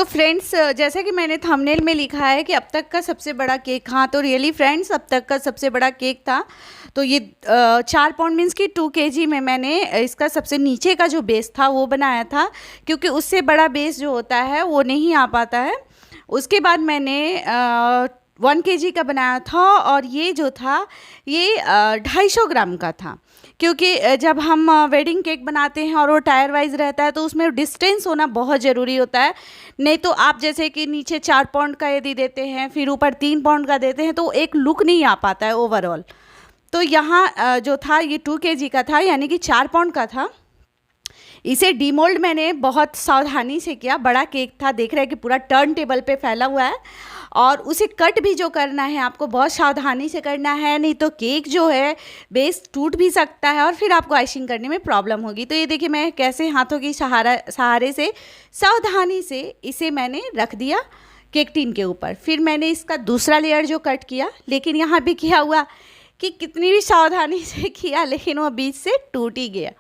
Friends, जैसा कि मैंने थंबनेल में लिखा है कि अब तक का सबसे बड़ा केक, हाँ तो रियली फ्रेंड्स अब तक का सबसे बड़ा केक था। तो ये 4 पाउंड मीन्स कि 2 kg में मैंने इसका सबसे नीचे का जो बेस था वो बनाया था, क्योंकि उससे बड़ा बेस जो होता है वो नहीं आ पाता है। उसके बाद मैंने 1 kg का बनाया था, और ये जो था ये 250 ग्राम का था, क्योंकि जब हम वेडिंग केक बनाते हैं और वो टायर वाइज रहता है तो उसमें डिस्टेंस होना बहुत ज़रूरी होता है। नहीं तो आप जैसे कि नीचे 4 पाउंड का यदि देते हैं फिर ऊपर 3 पाउंड का देते हैं तो एक लुक नहीं आ पाता है ओवरऑल। तो यहाँ जो था ये 2 kg का था, यानी कि 4 पाउंड का था। इसे डीमोल्ड मैंने बहुत सावधानी से किया, बड़ा केक था, देख रहे हैं कि पूरा टर्न टेबल पे फैला हुआ है। और उसे कट भी जो करना है आपको बहुत सावधानी से करना है, नहीं तो केक जो है बेस टूट भी सकता है और फिर आपको आइसिंग करने में प्रॉब्लम होगी। तो ये देखिए मैं कैसे हाथों की सहारे से सावधानी से इसे मैंने रख दिया केक टिन के ऊपर। फिर मैंने इसका दूसरा लेयर जो कट किया, लेकिन यहाँ भी क्या हुआ कि कितनी भी सावधानी से किया लेकिन वो बीच से टूट ही गया।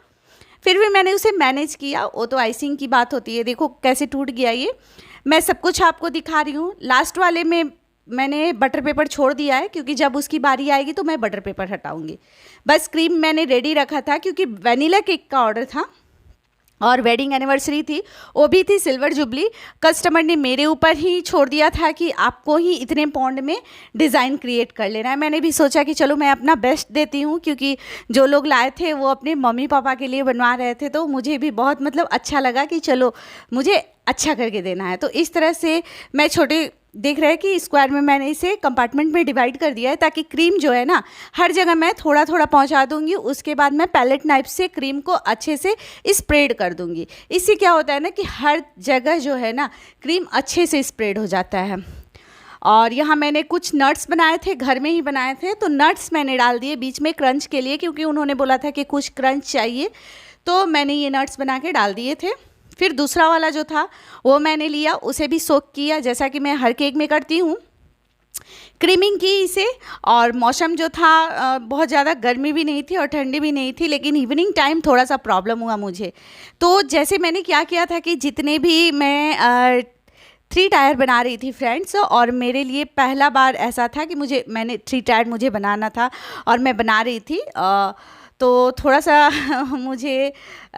फिर भी मैंने उसे मैनेज किया, वो तो आइसिंग की बात होती है। देखो कैसे टूट गया ये, मैं सब कुछ आपको दिखा रही हूँ। लास्ट वाले में मैंने बटर पेपर छोड़ दिया है, क्योंकि जब उसकी बारी आएगी तो मैं बटर पेपर हटाऊंगी। बस क्रीम मैंने रेडी रखा था, क्योंकि वनीला केक का ऑर्डर था और वेडिंग एनिवर्सरी थी, वो भी थी सिल्वर जुबली। कस्टमर ने मेरे ऊपर ही छोड़ दिया था कि आपको ही इतने पाउंड में डिज़ाइन क्रिएट कर लेना है। मैंने भी सोचा कि चलो मैं अपना बेस्ट देती हूँ, क्योंकि जो लोग लाए थे वो अपने मम्मी पापा के लिए बनवा रहे थे, तो मुझे भी बहुत मतलब अच्छा लगा कि चलो मुझे अच्छा करके देना है। तो इस तरह से मैं छोटे देख रहे हैं कि स्क्वायर में मैंने इसे कंपार्टमेंट में डिवाइड कर दिया है, ताकि क्रीम जो है ना हर जगह मैं थोड़ा थोड़ा पहुंचा दूंगी। उसके बाद मैं पैलेट नाइफ से क्रीम को अच्छे से स्प्रेड कर दूंगी। इससे क्या होता है ना कि हर जगह जो है ना क्रीम अच्छे से स्प्रेड हो जाता है। और यहाँ मैंने कुछ नट्स बनाए थे, घर में ही बनाए थे, तो नट्स मैंने डाल दिए बीच में क्रंच के लिए, क्योंकि उन्होंने बोला था कि कुछ क्रंच चाहिए, तो मैंने ये नट्स बना के डाल दिए थे। फिर दूसरा वाला जो था वो मैंने लिया, उसे भी सोक किया, जैसा कि मैं हर केक में करती हूँ। क्रीमिंग की इसे, और मौसम जो था बहुत ज़्यादा गर्मी भी नहीं थी और ठंडी भी नहीं थी, लेकिन इवनिंग टाइम थोड़ा सा प्रॉब्लम हुआ मुझे। तो जैसे मैंने क्या किया था कि जितने भी मैं 3 टायर बना रही थी फ्रेंड्स, और मेरे लिए पहला बार ऐसा था कि मैंने 3 टायर मुझे बनाना था और मैं बना रही थी। तो थोड़ा सा मुझे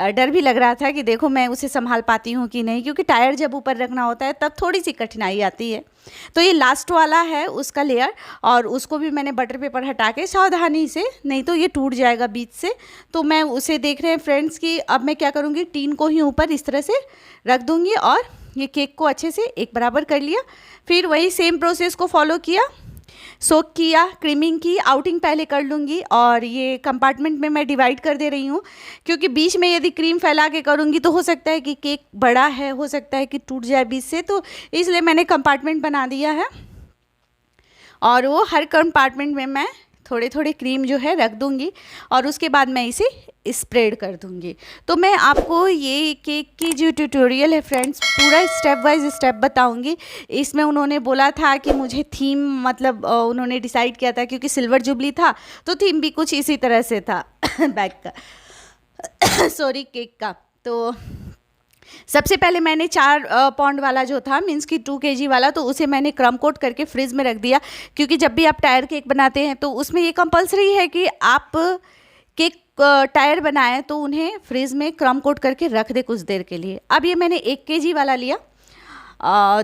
डर भी लग रहा था कि देखो मैं उसे संभाल पाती हूँ कि नहीं, क्योंकि टायर जब ऊपर रखना होता है तब थोड़ी सी कठिनाई आती है। तो ये लास्ट वाला है उसका लेयर, और उसको भी मैंने बटर पेपर हटा के सावधानी से, नहीं तो ये टूट जाएगा बीच से। तो मैं उसे देख रहे हैं फ्रेंड्स कि अब मैं क्या करूँगी, टीन को ही ऊपर इस तरह से रख दूँगी और ये केक को अच्छे से एक बराबर कर लिया। फिर वही सेम प्रोसेस को फॉलो किया, सोक किया, क्रीमिंग की, आउटिंग पहले कर लूँगी, और ये कंपार्टमेंट में मैं डिवाइड कर दे रही हूँ, क्योंकि बीच में यदि क्रीम फैला के करूँगी तो हो सकता है कि केक बड़ा है, हो सकता है कि टूट जाए बीच से, तो इसलिए मैंने कंपार्टमेंट बना दिया है। और वो हर कंपार्टमेंट में मैं थोड़े थोड़े क्रीम जो है रख दूँगी, और उसके बाद मैं इसे स्प्रेड कर दूँगी। तो मैं आपको ये केक की जो ट्यूटोरियल है फ्रेंड्स पूरा स्टेप बाय स्टेप बताऊँगी। इसमें उन्होंने बोला था कि मुझे थीम, मतलब उन्होंने डिसाइड किया था, क्योंकि सिल्वर जुबली था तो थीम भी कुछ इसी तरह से था बैग का सॉरी केक का। तो सबसे पहले मैंने 4 पाउंड वाला जो था, मीन्स कि 2 kg वाला, तो उसे मैंने क्रम कोट करके फ्रिज में रख दिया, क्योंकि जब भी आप टायर केक बनाते हैं तो उसमें ये कंपलसरी है कि आप केक टायर बनाएं तो उन्हें फ्रिज में क्रम कोट करके रख दे कुछ देर के लिए। अब ये मैंने 1 kg वाला लिया,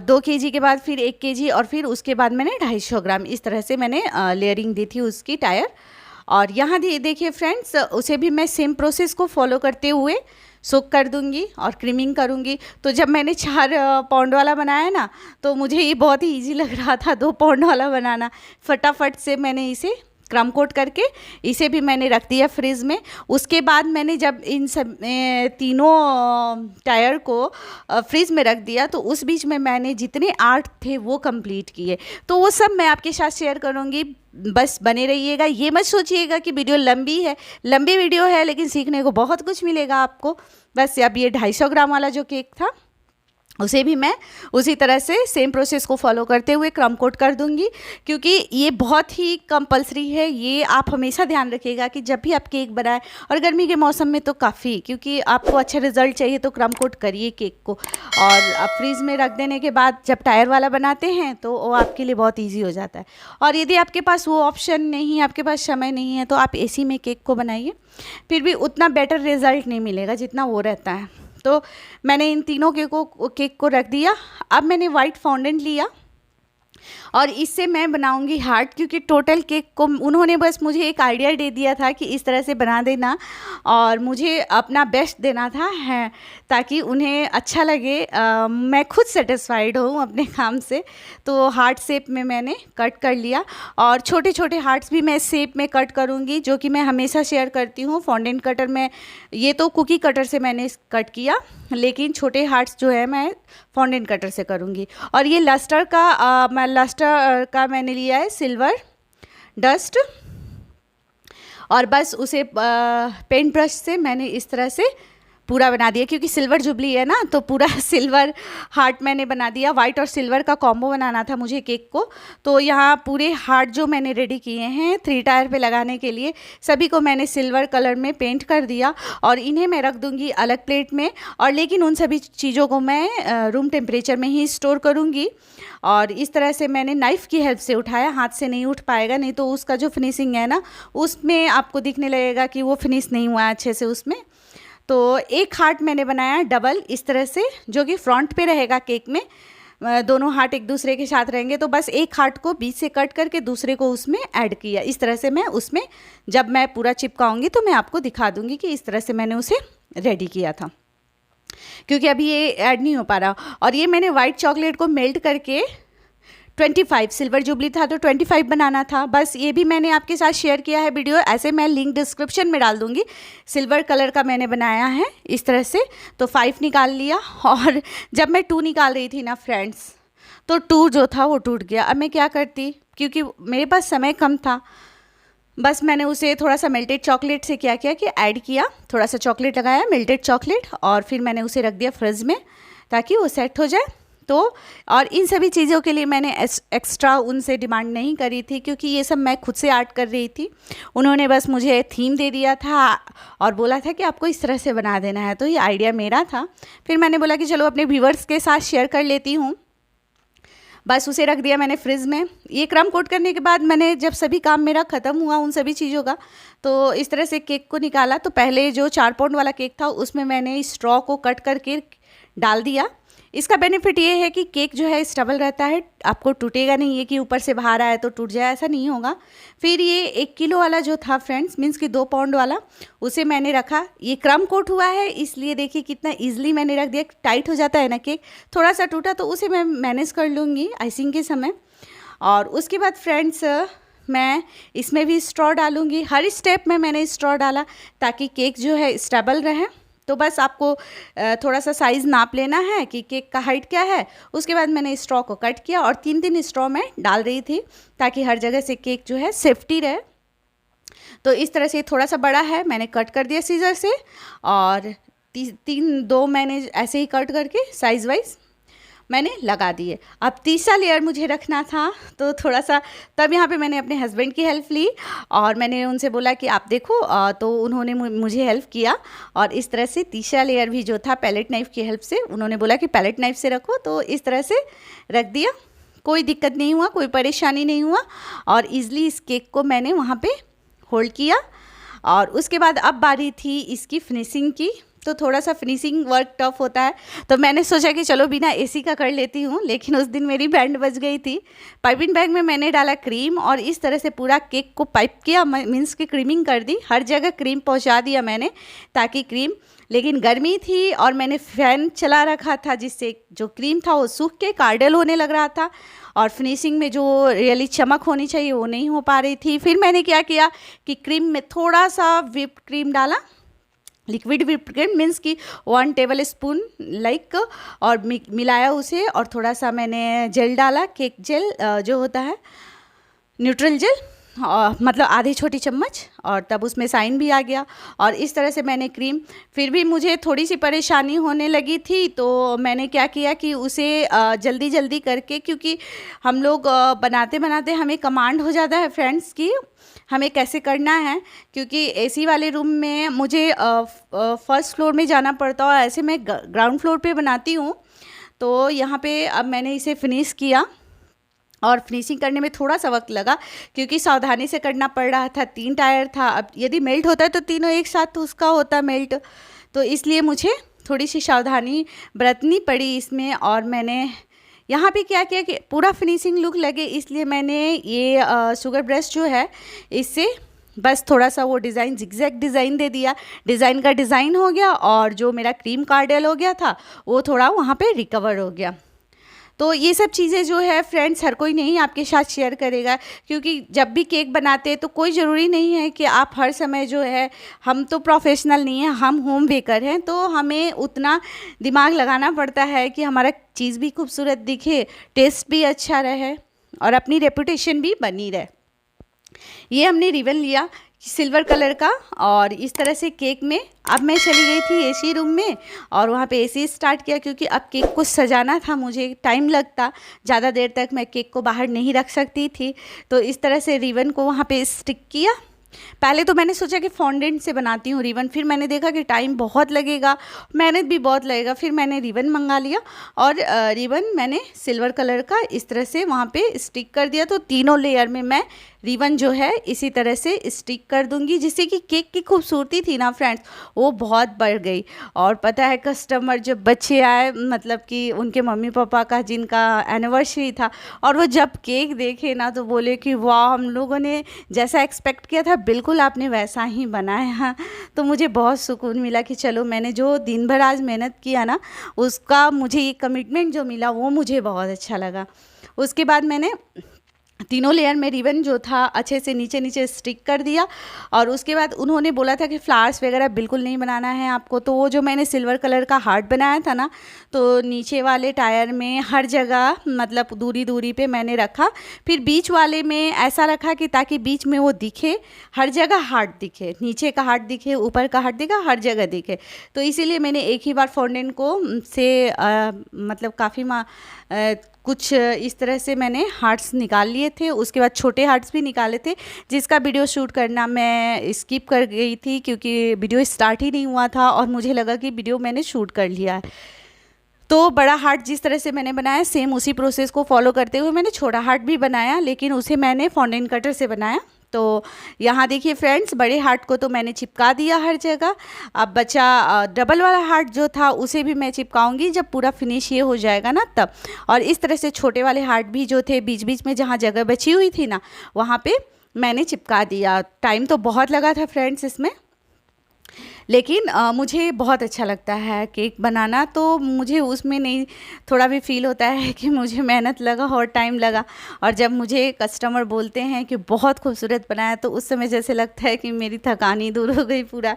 2 kg के बाद फिर 1 kg, और फिर उसके बाद मैंने 250 ग्राम, इस तरह से मैंने लेयरिंग दी थी उसकी टायर। और यहाँ देखिए फ्रेंड्स, उसे भी मैं सेम प्रोसेस को फॉलो करते हुए सोक कर दूंगी और क्रीमिंग करूंगी। तो जब मैंने 4 पाउंड वाला बनाया ना, तो मुझे ये बहुत ही इजी लग रहा था 2 पाउंड वाला बनाना। फटाफट से मैंने इसे क्रम कोट करके इसे भी मैंने रख दिया फ्रिज में। उसके बाद मैंने जब इन सब तीनों टायर को फ्रिज में रख दिया, तो उस बीच में मैंने जितने आर्ट थे वो कंप्लीट किए, तो वो सब मैं आपके साथ शेयर करूँगी। बस बने रहिएगा, ये मत सोचिएगा कि वीडियो लंबी है, लंबी वीडियो है लेकिन सीखने को बहुत कुछ मिलेगा आपको। बस अब ये 250 ग्राम वाला जो केक था उसे भी मैं उसी तरह से सेम प्रोसेस को फॉलो करते हुए क्रम कोट कर दूंगी, क्योंकि ये बहुत ही कंपलसरी है। ये आप हमेशा ध्यान रखिएगा कि जब भी आप केक बनाएं, और गर्मी के मौसम में तो काफ़ी, क्योंकि आपको अच्छा रिजल्ट चाहिए तो क्रम कोट करिए केक को। और आप फ्रीज़ में रख देने के बाद जब टायर वाला बनाते हैं तो वो आपके लिए बहुत ईजी हो जाता है। और यदि आपके पास वो ऑप्शन नहीं है, आपके पास समय नहीं है, तो आप एसी में केक को बनाइए, फिर भी उतना बेटर रिजल्ट नहीं मिलेगा जितना वो रहता है। तो मैंने इन तीनों केक को रख दिया। अब मैंने वाइट फॉन्डेंट लिया और इससे मैं बनाऊंगी हार्ट, क्योंकि टोटल केक को उन्होंने बस मुझे एक आइडिया दे दिया था कि इस तरह से बना देना, और मुझे अपना बेस्ट देना था है, ताकि उन्हें अच्छा लगे, मैं खुद सेटिस्फाइड हूँ अपने काम से। तो हार्ट शेप में मैंने कट कर लिया, और छोटे छोटे हार्ट्स भी मैं शेप में कट करूँगी, जो कि मैं हमेशा शेयर करती हूँ फॉन्डेंट कटर में। ये तो कुकी कटर से मैंने कट किया, लेकिन छोटे हार्ट्स जो है मैं फॉन्डेंट कटर से करूँगी। और ये लस्टर का मैंने लिया है सिल्वर डस्ट, और बस उसे पेंट ब्रश से मैंने इस तरह से पूरा बना दिया, क्योंकि सिल्वर जुबली है ना, तो पूरा सिल्वर हार्ट मैंने बना दिया। वाइट और सिल्वर का कॉम्बो बनाना था मुझे केक को। तो यहाँ पूरे हार्ट जो मैंने रेडी किए हैं 3 टायर पे लगाने के लिए, सभी को मैंने सिल्वर कलर में पेंट कर दिया, और इन्हें मैं रख दूँगी अलग प्लेट में। और लेकिन उन सभी चीज़ों को मैं रूम टेम्परेचर में ही स्टोर करूँगी। और इस तरह से मैंने नाइफ़ की हेल्प से उठाया, हाथ से नहीं उठ पाएगा, नहीं तो उसका जो फिनिशिंग है ना, उसमें आपको दिखने लगेगा कि वो फिनिश नहीं हुआ अच्छे से उसमें। तो एक हार्ट मैंने बनाया डबल इस तरह से, जो कि फ्रंट पे रहेगा केक में, दोनों हार्ट एक दूसरे के साथ रहेंगे। तो बस एक हार्ट को बीच से कट करके दूसरे को उसमें ऐड किया। इस तरह से मैं उसमें जब मैं पूरा चिपकाऊंगी तो मैं आपको दिखा दूंगी कि इस तरह से मैंने उसे रेडी किया था, क्योंकि अभी ये ऐड नहीं हो पा रहा। और ये मैंने वाइट चॉकलेट को मेल्ट करके 25, सिल्वर जुबली था तो 25 बनाना था। बस ये भी मैंने आपके साथ शेयर किया है वीडियो, ऐसे मैं लिंक डिस्क्रिप्शन में डाल दूंगी। सिल्वर कलर का मैंने बनाया है इस तरह से। तो 5 निकाल लिया, और जब मैं 2 निकाल रही थी ना फ्रेंड्स, तो 2 जो था वो टूट गया। अब मैं क्या करती, क्योंकि मेरे पास समय कम था, बस मैंने उसे थोड़ा सा मेल्टेड चॉकलेट से क्या किया कि ऐड किया, थोड़ा सा चॉकलेट लगाया, मेल्टेड चॉकलेट, और फिर मैंने उसे रख दिया फ्रिज में ताकि वो सेट हो जाए। तो और इन सभी चीज़ों के लिए मैंने एक्स्ट्रा उनसे डिमांड नहीं करी थी, क्योंकि ये सब मैं खुद से आर्ट कर रही थी। उन्होंने बस मुझे थीम दे दिया था और बोला था कि आपको इस तरह से बना देना है, तो ये आइडिया मेरा था। फिर मैंने बोला कि चलो अपने व्यूवर्स के साथ शेयर कर लेती हूँ। बस उसे रख दिया मैंने फ्रिज में। ये क्रम कोट करने के बाद मैंने जब सभी काम मेरा ख़त्म हुआ उन सभी चीज़ों का, तो इस तरह से केक को निकाला। तो पहले जो 4 पाउंड वाला केक था उसमें मैंने स्ट्रॉ को कट करके डाल दिया। इसका बेनिफिट ये है कि केक जो है स्टेबल रहता है, आपको टूटेगा नहीं, ये कि ऊपर से बाहर आए तो टूट जाए, ऐसा नहीं होगा। फिर ये 1 किलो वाला जो था फ्रेंड्स, मीन्स कि 2 पाउंड वाला, उसे मैंने रखा। ये क्रम कोट हुआ है इसलिए देखिए कितना ईजिली मैंने रख दिया। टाइट हो जाता है ना केक, थोड़ा सा टूटा तो उसे मैं मैनेज कर लूँगी आइसिंग के समय। और उसके बाद फ्रेंड्स मैं इसमें भी स्ट्रॉ डालूँगी। हर स्टेप में मैंने स्ट्रॉ डाला ताकि केक जो है स्टेबल रहे। तो बस आपको थोड़ा सा साइज़ नाप लेना है कि केक का हाइट क्या है। उसके बाद मैंने स्ट्रॉ को कट किया और 3 स्ट्रॉ मैं डाल रही थी ताकि हर जगह से केक जो है सेफ्टी रहे। तो इस तरह से थोड़ा सा बड़ा है, मैंने कट कर दिया सीजर से, और 2 मैंने ऐसे ही कट करके साइज़ वाइज मैंने लगा दिए। अब तीसरा लेयर मुझे रखना था, तो थोड़ा सा तब यहाँ पे मैंने अपने हस्बैंड की हेल्प ली और मैंने उनसे बोला कि आप देखो, तो उन्होंने मुझे हेल्प किया। और इस तरह से तीसरा लेयर भी जो था पैलेट नाइफ़ की हेल्प से, उन्होंने बोला कि पैलेट नाइफ़ से रखो, तो इस तरह से रख दिया। कोई दिक्कत नहीं हुआ, कोई परेशानी नहीं हुआ, और ईज़िली इस केक को मैंने वहाँ पर होल्ड किया। और उसके बाद अब बारी थी इसकी फिनिशिंग की। तो थोड़ा सा फिनिशिंग वर्क टफ होता है, तो मैंने सोचा कि चलो बिना एसी का कर लेती हूँ, लेकिन उस दिन मेरी बैंड बज गई थी। पाइपिंग बैग में मैंने डाला क्रीम और इस तरह से पूरा केक को पाइप किया, मीन्स की क्रीमिंग कर दी, हर जगह क्रीम पहुँचा दिया मैंने ताकि क्रीम, लेकिन गर्मी थी और मैंने फ़ैन चला रखा था जिससे जो क्रीम था वो सूख के कार्डल होने लग रहा था और फिनिशिंग में जो रियली चमक होनी चाहिए वो नहीं हो पा रही थी। फिर मैंने क्या किया कि क्रीम में थोड़ा सा व्हिप्ड क्रीम डाला, लिक्विड व्हिप्ड क्रीम मीन्स की 1 टेबल स्पून लाइक, और मिलाया उसे, और थोड़ा सा मैंने जेल डाला, केक जेल जो होता है न्यूट्रल जेल, मतलब आधी छोटी चम्मच, और तब उसमें साइन भी आ गया। और इस तरह से मैंने क्रीम, फिर भी मुझे थोड़ी सी परेशानी होने लगी थी, तो मैंने क्या किया कि उसे जल्दी जल्दी करके, क्योंकि हम लोग बनाते बनाते हमें कमांड हो जाता है फ्रेंड्स की हमें कैसे करना है, क्योंकि एसी वाले रूम में मुझे फर्स्ट फ्लोर में जाना पड़ता है, ऐसे मैं ग्राउंड फ्लोर पे बनाती हूँ। तो यहाँ पे अब मैंने इसे फिनिश किया, और फिनिशिंग करने में थोड़ा सा वक्त लगा क्योंकि सावधानी से करना पड़ रहा था। 3 टायर था, अब यदि मेल्ट होता है तो तीनों एक साथ तो उसका होता मेल्ट, तो इसलिए मुझे थोड़ी सी सावधानी बरतनी पड़ी इसमें। और मैंने यहाँ पे क्या किया कि पूरा फिनिशिंग लुक लगे, इसलिए मैंने ये शुगर ब्रश जो है इससे बस थोड़ा सा वो डिज़ाइन जिगजैग डिज़ाइन दे दिया। डिज़ाइन का डिज़ाइन हो गया, और जो मेरा क्रीम कार्डेल हो गया था वो थोड़ा वहाँ पे रिकवर हो गया। तो ये सब चीज़ें जो है फ्रेंड्स हर कोई नहीं आपके साथ शेयर करेगा, क्योंकि जब भी केक बनाते हैं तो कोई ज़रूरी नहीं है कि आप हर समय जो है, हम तो प्रोफेशनल नहीं हैं, हम होम बेकर हैं, तो हमें उतना दिमाग लगाना पड़ता है कि हमारा चीज़ भी खूबसूरत दिखे, टेस्ट भी अच्छा रहे और अपनी रेपुटेशन भी बनी रहे। ये हमने रिबन लिया सिल्वर कलर का, और इस तरह से केक में अब मैं चली गई थी एसी रूम में, और वहाँ पे एसी स्टार्ट किया, क्योंकि अब केक को सजाना था, मुझे टाइम लगता, ज़्यादा देर तक मैं केक को बाहर नहीं रख सकती थी। तो इस तरह से रिबन को वहाँ पे स्टिक किया। पहले तो मैंने सोचा कि फॉन्डेंट से बनाती हूँ रिबन, फिर मैंने देखा कि टाइम बहुत लगेगा, मेहनत भी बहुत लगेगा, फिर मैंने रिबन मंगा लिया, और रिबन मैंने सिल्वर कलर का इस तरह से वहाँ पे स्टिक कर दिया। तो तीनों लेयर में मैं रिबन जो है इसी तरह से स्टिक कर दूंगी, जिससे कि केक की खूबसूरती थी ना फ्रेंड्स वो बहुत बढ़ गई। और पता है कस्टमर जब बच्चे आए, मतलब कि उनके मम्मी पापा का जिनका एनिवर्सरी था, और वो जब केक देखे ना तो बोले कि वाह, हम लोगों ने जैसा एक्सपेक्ट किया था बिल्कुल आपने वैसा ही बनाया। तो मुझे बहुत सुकून मिला कि चलो मैंने जो दिन भर आज मेहनत किया ना, उसका मुझे ये कमिटमेंट जो मिला वो मुझे बहुत अच्छा लगा। उसके बाद मैंने तीनों लेयर में रिबन जो था अच्छे से नीचे नीचे स्टिक कर दिया। और उसके बाद उन्होंने बोला था कि फ्लावर्स वगैरह बिल्कुल नहीं बनाना है आपको, तो वो जो मैंने सिल्वर कलर का हार्ट बनाया था ना, तो नीचे वाले टायर में हर जगह मतलब दूरी दूरी पे मैंने रखा, फिर बीच वाले में ऐसा रखा कि ताकि बीच में वो दिखे, हर जगह हार्ट दिखे, नीचे का हार्ट दिखे, ऊपर का हार्ट दिखे, हर जगह दिखे। तो इसीलिए मैंने एक ही बार फॉन्डेंट को से मतलब काफ़ी कुछ इस तरह से मैंने हार्ट्स निकाल लिए थे। उसके बाद छोटे हार्ट्स भी निकाले थे, जिसका वीडियो शूट करना मैं स्किप कर गई थी क्योंकि वीडियो स्टार्ट ही नहीं हुआ था, और मुझे लगा कि वीडियो मैंने शूट कर लिया है। तो बड़ा हार्ट जिस तरह से मैंने बनाया, सेम उसी प्रोसेस को फॉलो करते हुए मैंने छोटा हार्ट भी बनाया, लेकिन उसे मैंने फॉन्डेंट कटर से बनाया। तो यहाँ देखिए फ्रेंड्स, बड़े हार्ट को तो मैंने चिपका दिया हर जगह। अब बचा डबल वाला हार्ट जो था उसे भी मैं चिपकाऊंगी जब पूरा फिनिश ये हो जाएगा ना तब। और इस तरह से छोटे वाले हार्ट भी जो थे बीच बीच में जहाँ जगह बची हुई थी ना, वहाँ पे मैंने चिपका दिया। टाइम तो बहुत लगा था फ्रेंड्स इसमें, लेकिन मुझे बहुत अच्छा लगता है केक बनाना, तो मुझे उसमें नहीं थोड़ा भी फील होता है कि मुझे मेहनत लगा और टाइम लगा। और जब मुझे कस्टमर बोलते हैं कि बहुत खूबसूरत बनाया, तो उस समय जैसे लगता है कि मेरी थकान ही दूर हो गई पूरा।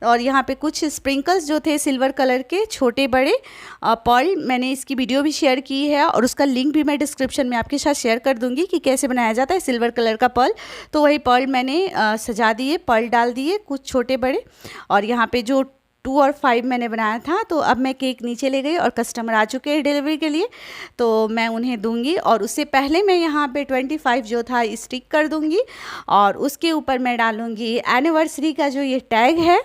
और यहाँ पे कुछ स्प्रिंकल्स जो थे सिल्वर कलर के छोटे बड़े पर्ल, मैंने इसकी वीडियो भी शेयर की है, और उसका लिंक भी मैं डिस्क्रिप्शन में आपके साथ शेयर कर दूँगी कि कैसे बनाया जाता है सिल्वर कलर का पर्ल। तो वही पर्ल मैंने सजा दिए, पर्ल डाल दिए कुछ छोटे बड़े। और यहाँ पे जो 2 और 5 मैंने बनाया था, तो अब मैं केक नीचे ले गई और कस्टमर आ चुके हैं डिलीवरी के लिए, तो मैं उन्हें दूंगी। और उससे पहले मैं यहाँ पे 25 जो था स्टिक कर दूंगी, और उसके ऊपर मैं डालूंगी एनिवर्सरी का जो ये टैग है।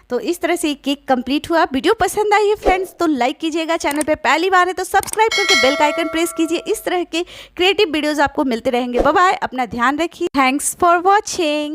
तो इस तरह से केक कंप्लीट हुआ। वीडियो पसंद आई है फ्रेंड्स तो लाइक कीजिएगा, चैनल पे पहली बार है तो सब्सक्राइब करके बेल का आइकन प्रेस कीजिए। इस तरह के क्रिएटिव वीडियोस आपको मिलते रहेंगे। बाय बाय, अपना ध्यान रखिए। Thanks for watching.